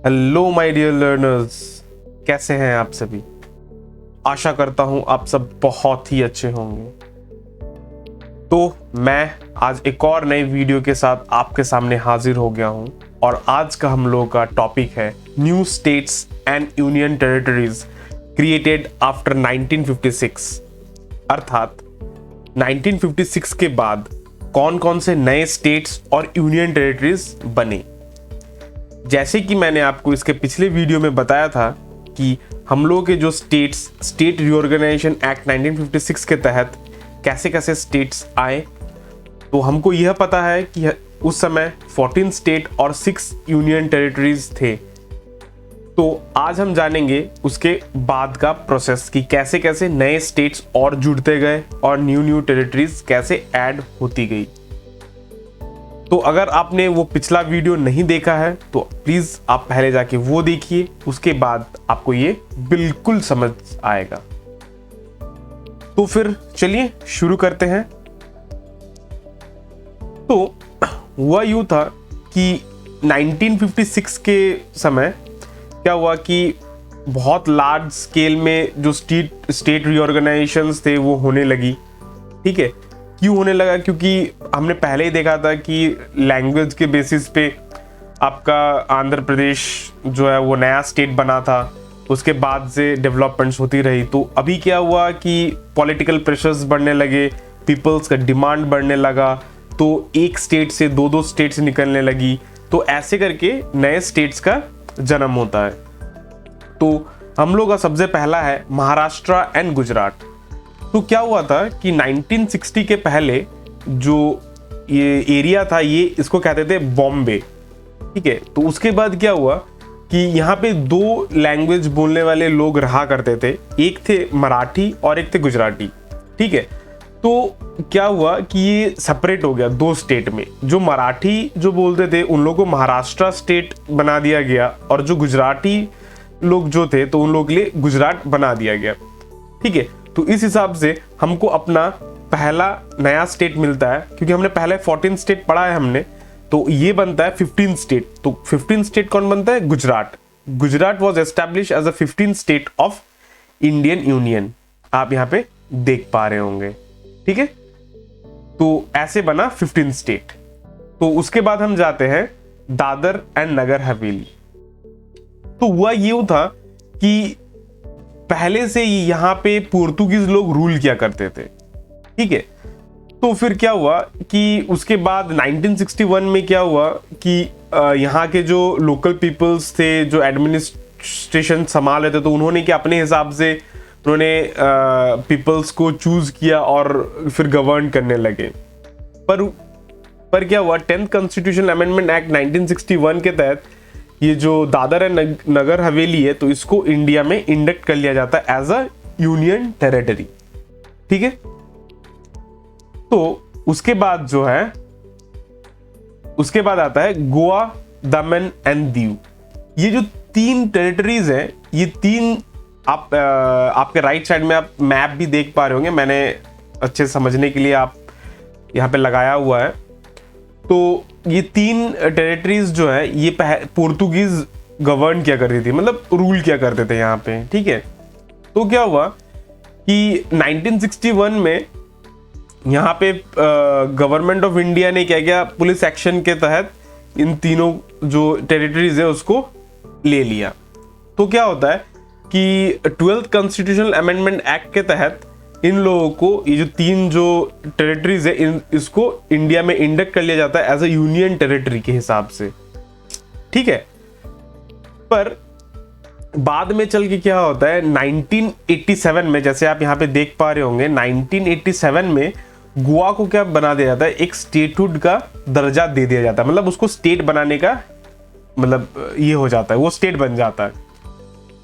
Hello my dear learners, कैसे हैं आप सभी। आशा करता हूं आप सब बहुत ही अच्छे होंगे। तो मैं आज एक और नए वीडियो के साथ आपके सामने हाजिर हो गया हूं और आज का हम लोगों का टॉपिक है new states and union territories created after 1956। अर्थात 1956 के बाद कौन कौन से नए स्टेट्स और यूनियन टेरिटरीज बने। जैसे कि मैंने आपको इसके पिछले वीडियो में बताया था कि हम लोगों के जो स्टेट रीऑर्गेनाइजेशन एक्ट 1956 के तहत कैसे कैसे स्टेट्स आए, तो हमको यह पता है कि उस समय 14 स्टेट और 6 यूनियन टेरिटरीज थे। तो आज हम जानेंगे उसके बाद का प्रोसेस कि कैसे कैसे नए स्टेट्स और जुड़ते गए और न्यू टेरिटरीज कैसे ऐड होती गई। तो अगर आपने वो पिछला वीडियो नहीं देखा है तो प्लीज आप पहले जाके वो देखिए, उसके बाद आपको ये बिल्कुल समझ आएगा। तो फिर चलिए शुरू करते हैं। तो हुआ यूं था कि 1956 के समय क्या हुआ कि बहुत लार्ज स्केल में जो स्टेट रीऑर्गेनाइजेशंस थे वो होने लगी। ठीक है, क्यों होने लगा? क्योंकि हमने पहले ही देखा था कि लैंग्वेज के बेसिस पे आपका आंध्र प्रदेश जो है वो नया स्टेट बना था, उसके बाद से डेवलपमेंट्स होती रही। तो अभी क्या हुआ कि पॉलिटिकल प्रेशर्स बढ़ने लगे, पीपल्स का डिमांड बढ़ने लगा, तो एक स्टेट से दो स्टेट्स निकलने लगी। तो ऐसे करके नए स्टेट्स का जन्म होता है। तो हम लोग का सबसे पहला है महाराष्ट्र एंड गुजरात। तो क्या हुआ था कि 1960 के पहले जो ये एरिया था ये इसको कहते थे बॉम्बे। ठीक है, तो उसके बाद क्या हुआ कि यहाँ पे दो लैंग्वेज बोलने वाले लोग रहा करते थे, एक थे मराठी और एक थे गुजराती। ठीक है, तो क्या हुआ कि ये सेपरेट हो गया दो स्टेट में। जो मराठी जो बोलते थे उन लोगों को महाराष्ट्र स्टेट बना दिया गया और जो गुजराती लोग जो थे तो उन लोगों के लिए गुजरात बना दिया गया। ठीक है, तो इस हिसाब से हमको अपना पहला नया स्टेट मिलता है, क्योंकि हमने पहले 14 स्टेट पढ़ा है हमने, तो ये बनता है 15 स्टेट। तो 15 स्टेट कौन बनता है? Gujarat. Gujarat was established as a 15 state of Indian union. आप यहाँ पे देख पा रहे होंगे। ठीक है, तो ऐसे बना 15 स्टेट। तो उसके बाद हम जाते हैं दादर एंड नगर हवेली। तो हुआ ये था कि पहले से यहाँ पे पुर्तगालीज लोग रूल किया करते थे। ठीक है, तो फिर क्या हुआ कि उसके बाद 1961 में क्या हुआ कि यहाँ के जो लोकल पीपल्स थे जो एडमिनिस्ट्रेशन संभाल रहे थे, तो उन्होंने क्या अपने हिसाब से उन्होंने पीपल्स को चूज किया और फिर गवर्न करने लगे। पर क्या हुआ, 10th कॉन्स्टिट्यूशनल अमेंडमेंट एक्ट 1961 के तहत ये जो दादर एंड नगर हवेली है तो इसको इंडिया में इंडक्ट कर लिया जाता है एज अ यूनियन टेरिटरी। ठीक है, तो उसके बाद जो है उसके बाद आता है गोवा, दमन एंड दीव। ये जो तीन टेरिटरीज हैं, ये तीन आपके राइट साइड में आप मैप भी देख पा रहे होंगे, मैंने अच्छे समझने के लिए आप यहाँ पे लगाया हुआ है। तो ये तीन टेरिटरीज जो है ये पुर्तगालीज गवर्न किया करती थी, मतलब रूल किया करते थे यहाँ पे। ठीक है, तो क्या हुआ कि 1961 में यहाँ पे गवर्नमेंट ऑफ इंडिया ने क्या किया, पुलिस एक्शन के तहत इन तीनों जो टेरिटरीज है उसको ले लिया। तो क्या होता है कि 12th कॉन्स्टिट्यूशनल अमेंडमेंट एक्ट के तहत इन लोगों को ये जो तीन जो टेरिटरीज है इसको इंडिया में इंडक्ट कर लिया जाता है एज अ यूनियन टेरिटरी के हिसाब से। ठीक है, पर बाद में चल के क्या होता है 1987 में, जैसे आप यहाँ पे देख पा रहे होंगे, 1987 में गोवा को क्या बना दिया जाता है, एक स्टेटहुड का दर्जा दे दिया जाता है। मतलब उसको स्टेट बनाने का मतलब ये हो जाता है, वो स्टेट बन जाता है।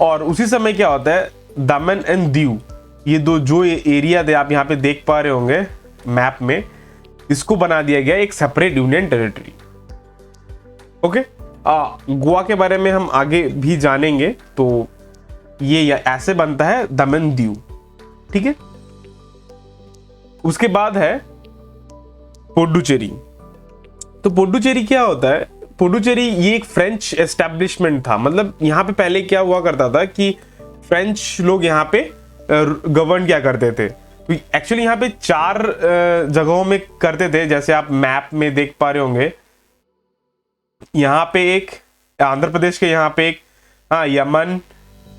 और उसी समय क्या होता है दमन एंड दीव, ये दो जो एरिया थे आप यहाँ पे देख पा रहे होंगे मैप में, इसको बना दिया गया एक separate union territory. Okay, Goa के बारे में हम आगे भी जानेंगे। तो ये ऐसे बनता है दमन दीव। ठीक है, उसके बाद है पुडुचेरी। तो पुडुचेरी क्या होता है, पुडुचेरी ये एक फ्रेंच एस्टेब्लिशमेंट था। मतलब यहाँ पे पहले क्या हुआ करता था कि फ्रेंच लोग यहाँ पे गवर्न क्या करते थे। तो एक्चुअली यहाँ पे 4 जगहों में करते थे, जैसे आप मैप में देख पा रहे होंगे। यहाँ पे एक आंध्र प्रदेश के यहाँ पे एक, हाँ, यमन,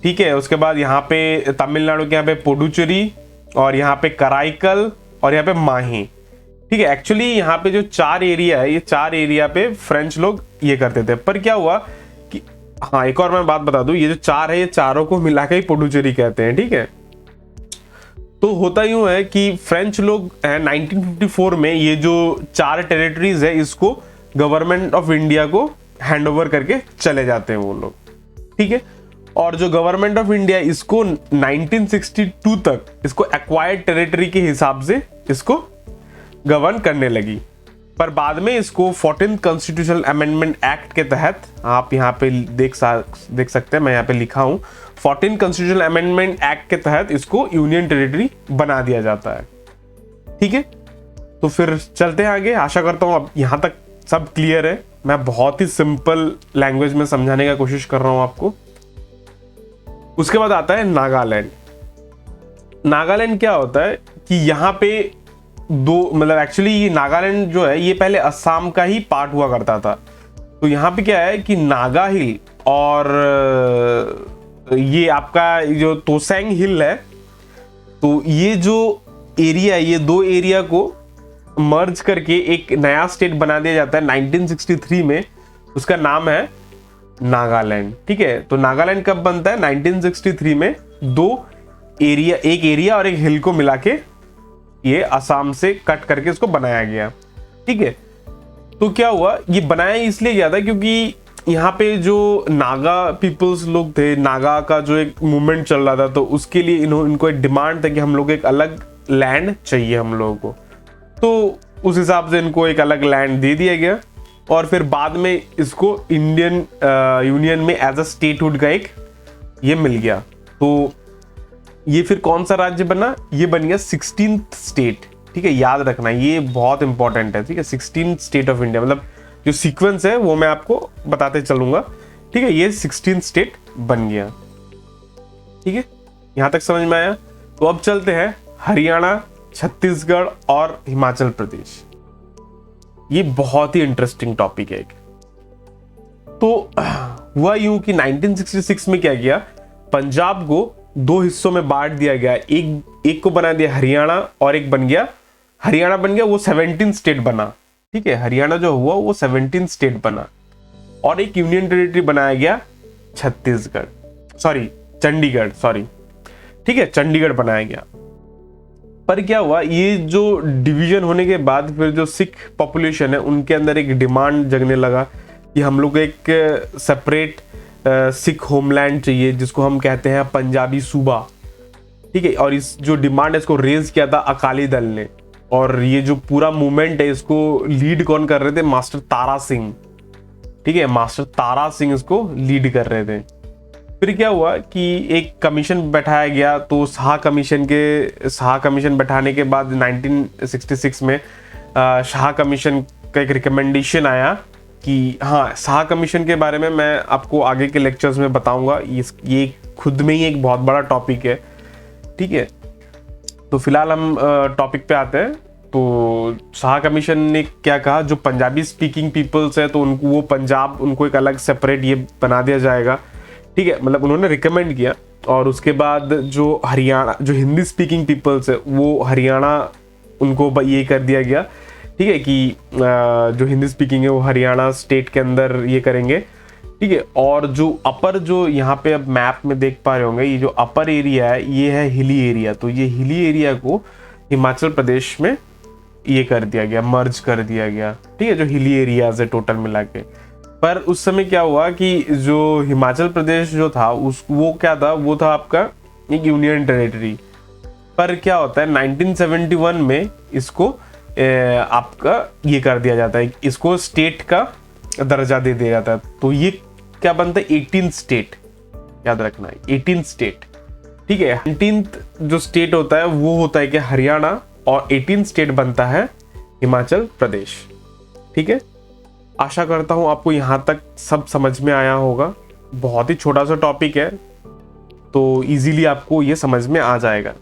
ठीक है। उसके बाद यहाँ पे तमिलनाडु के यहाँ पे पुडुचेरी, और यहाँ पे कराईकल, और यहाँ पे माही, ठीक है। एक्चुअली यहाँ पे जो 4 एरिया है, ये 4 एरिया पे फ्रेंच लोग ये करते थे। पर क्या हुआ कि, हाँ, एक और मैं बात बता दूं, ये जो 4 है, ये चारों को मिला के ही पुडुचेरी कहते हैं, ठीक है। तो होता यूं है कि फ्रेंच लोग 1954 में ये जो 4 टेरिटरीज है, इसको गवर्नमेंट ऑफ इंडिया को हैंड ओवर करके चले जाते हैं वो लोग, ठीक है। और जो गवर्नमेंट ऑफ इंडिया इसको 1962 तक इसको एक्वायर्ड टेरिटरी के हिसाब से इसको गवर्न करने लगी। पर बाद में इसको 14th कॉन्स्टिट्यूशनल अमेंडमेंट एक्ट के तहत, आप यहाँ पे देख सकते हैं, मैं यहाँ पे लिखा हूँ, 14th कॉन्स्टिट्यूशनल अमेंडमेंट एक्ट के तहत इसको यूनियन टेरिटरी बना दिया जाता है, ठीक है। तो फिर चलते हैं आगे। आशा करता हूँ अब यहाँ तक सब क्लियर है। मैं बहुत ही सिंपल लैंग्वेज में समझाने का कोशिश कर रहा हूँ आपको। उसके बाद आता है नागालैंड। नागालैंड क्या होता है कि यहाँ पे मतलब एक्चुअली ये नागालैंड जो है, ये पहले असम का ही पार्ट हुआ करता था। तो यहाँ पे क्या है कि नागा हिल और ये आपका जो तोसेंग हिल है, तो ये जो एरिया है, ये 2 एरिया को मर्ज करके एक नया स्टेट बना दिया जाता है 1963 में। उसका नाम है नागालैंड, ठीक है। तो नागालैंड कब बनता है? 1963 में 2 एरिया, एक एरिया और एक हिल को मिला के ये असम से कट करके इसको बनाया गया, ठीक है। तो क्या हुआ, ये बनाया इसलिए गया था क्योंकि यहाँ पे जो नागा पीपल्स लोग थे, नागा का जो एक मूवमेंट चल रहा था, तो उसके लिए इनको एक डिमांड था कि हम लोग एक अलग लैंड चाहिए हम लोगों को। तो उस हिसाब से इनको एक अलग लैंड दे दिया गया, और फिर बाद में इसको इंडियन यूनियन में एज अ स्टेटहुड का एक ये मिल गया। तो ये फिर कौन सा राज्य बना? ये बन गया 16th स्टेट, ठीक है। याद रखना, ये बहुत इंपॉर्टेंट है, ठीक है। 16th स्टेट ऑफ इंडिया, मतलब जो सीक्वेंस है वो मैं आपको बताते चलूंगा, ठीक है। ये 16th स्टेट बन गया, ठीक है। यहां तक समझ में आया? तो अब चलते हैं हरियाणा, छत्तीसगढ़ और हिमाचल प्रदेश। ये बहुत ही इंटरेस्टिंग टॉपिक है एक। तो हुआ यूं कि 1966 में क्या किया, पंजाब को 2 हिस्सों में बांट दिया गया। एक को बना दिया हरियाणा, और एक बन गया, हरियाणा बन गया वो 17 स्टेट बना, ठीक है। हरियाणा जो हुआ वो 17 स्टेट बना, और एक यूनियन टेरिटरी बनाया गया चंडीगढ़, ठीक है, चंडीगढ़ बनाया गया। पर क्या हुआ, ये जो डिवीजन होने के बाद फिर जो सिख पॉपुलेशन है उनके अंदर एक डिमांड जगने लगा कि हम लोग एक सेपरेट सिख होमलैंड चाहिए, जिसको हम कहते हैं पंजाबी सूबा, ठीक है। और इस जो डिमांड है इसको रेज किया था अकाली दल ने, और ये जो पूरा मूवमेंट है इसको लीड कौन कर रहे थे? मास्टर तारा सिंह, ठीक है। मास्टर तारा सिंह इसको लीड कर रहे थे। फिर क्या हुआ कि एक कमीशन बैठाया गया। तो शाह कमीशन बैठाने के बाद 1966 में शाह कमीशन का एक रिकमेंडेशन आया कि, हाँ, शाह कमीशन के बारे में मैं आपको आगे के लेक्चर्स में बताऊंगा। ये खुद में ही एक बहुत बड़ा टॉपिक है, ठीक है। तो फिलहाल हम टॉपिक पे आते हैं। तो शाह कमीशन ने क्या कहा, जो पंजाबी स्पीकिंग पीपल्स है तो उनको वो पंजाब, उनको एक अलग सेपरेट ये बना दिया जाएगा, ठीक है। मतलब उन्होंने रिकमेंड किया। और उसके बाद जो हरियाणा, जो हिंदी स्पीकिंग पीपल्स है, वो हरियाणा उनको ये कर दिया गया, ठीक है, कि जो हिंदी स्पीकिंग है वो हरियाणा स्टेट के अंदर ये करेंगे, ठीक है। और जो अपर, जो यहाँ पे अब मैप में देख पा रहे होंगे, ये जो अपर एरिया है ये है हिली एरिया। तो ये हिली एरिया को हिमाचल प्रदेश में ये कर दिया गया, मर्ज कर दिया गया, ठीक है, जो हिली एरियाज है टोटल मिला के। पर उस समय क्या हुआ कि जो हिमाचल प्रदेश जो था वो क्या था, वो था आपका एक यूनियन टेरिटरी। पर क्या होता है 1971 में इसको आपका ये कर दिया जाता है, इसको स्टेट का दर्जा दे दिया जाता है। तो ये क्या बनता है 18 स्टेट, याद रखना है 18 स्टेट, ठीक है। 19th जो स्टेट होता है वो होता है कि हरियाणा, और 18 स्टेट बनता है हिमाचल प्रदेश, ठीक है। आशा करता हूँ आपको यहाँ तक सब समझ में आया होगा। बहुत ही छोटा सा टॉपिक है, तो इजीली आपको ये समझ में आ जाएगा।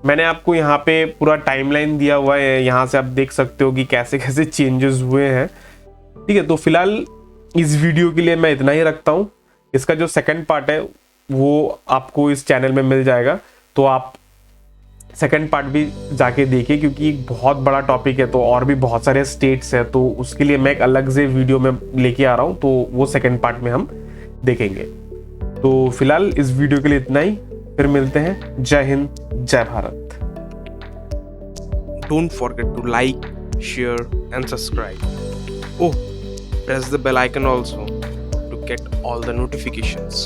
मैंने आपको यहाँ पे पूरा टाइमलाइन दिया हुआ है, यहाँ से आप देख सकते हो कि कैसे कैसे चेंजेस हुए हैं। ठीक है, तो फिलहाल इस वीडियो के लिए मैं इतना ही रखता हूँ। इसका जो सेकंड पार्ट है वो आपको इस चैनल में मिल जाएगा, तो आप सेकंड पार्ट भी जाके देखिए, क्योंकि एक बहुत बड़ा टॉपिक है, तो और भी बहुत सारे स्टेट्स है, तो उसके लिए मैं एक अलग से वीडियो में लेके आ रहा हूँ, तो वो सेकंड पार्ट में हम देखेंगे। तो फिलहाल इस वीडियो के लिए इतना ही, फिर मिलते हैं। जय हिंद, जय Bharat. Don't forget to like, share and subscribe. Oh, press the bell icon also to get all the notifications.